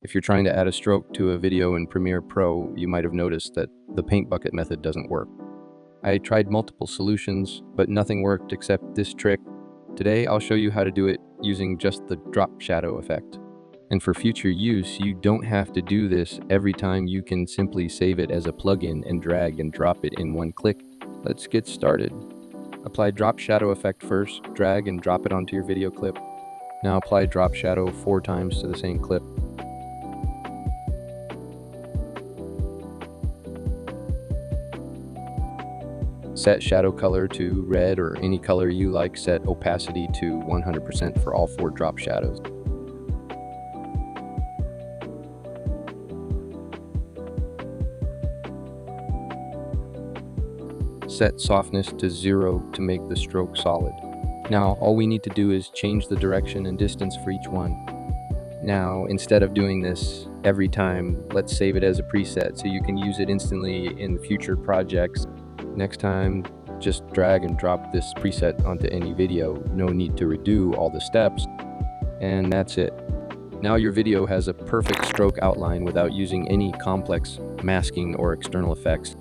If you're trying to add a stroke to a video in Premiere Pro, you might have noticed that the paint bucket method doesn't work. I tried multiple solutions, but nothing worked except this trick. Today, I'll show you how to do it using just the drop shadow effect. And for future use, you don't have to do this every time. You can simply save it as a plugin and drag and drop it in one click. Let's get started. Apply drop shadow effect first, drag and drop it onto your video clip. Now apply drop shadow 4 times to the same clip. Set shadow color to red or any color you like. Set opacity to 100% for all 4 drop shadows. Set softness to 0 to make the stroke solid. Now all we need to do is change the direction and distance for each one. Now instead of doing this every time, let's save it as a preset so you can use it instantly in future projects. Next time, just drag and drop this preset onto any video. No need to redo all the steps. And that's it. Now your video has a perfect stroke outline without using any complex masking or external effects.